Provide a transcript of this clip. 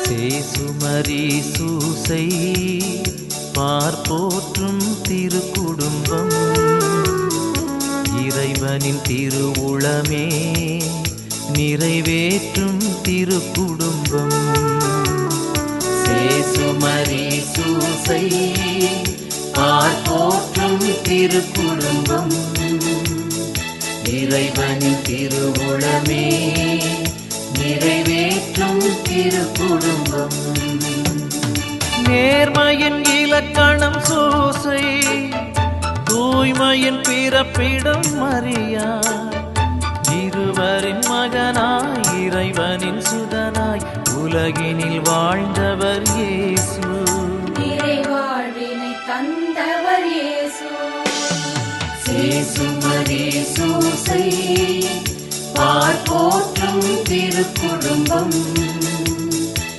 சேசுமரி சூசை பார்ப்போற்றும் திருக்குடும்பம், இறைவனின் திருவுளமே நிறைவேற்றும் திருக்குடும்பம். சேசுமரி சூசை பார்ப்போற்றும் திருக்குடும்பம், இறைவனின் திருவுளமே நிறைவேற்றும் திருக்குடும்பம். நேர்மையின் இலக்கணம் சூசை, தூய்மையின் பிறப்பிடம் மரியா, இருவரின் மகனாய் இறைவனின் சுதனாய் உலகினில் வாழ்ந்தவர் இயேசு, இறைவாழ்வினை தந்தவர் இயேசு. சேசுமரி சூசை பார்ப்போற்றும் திருக்குடும்பம்,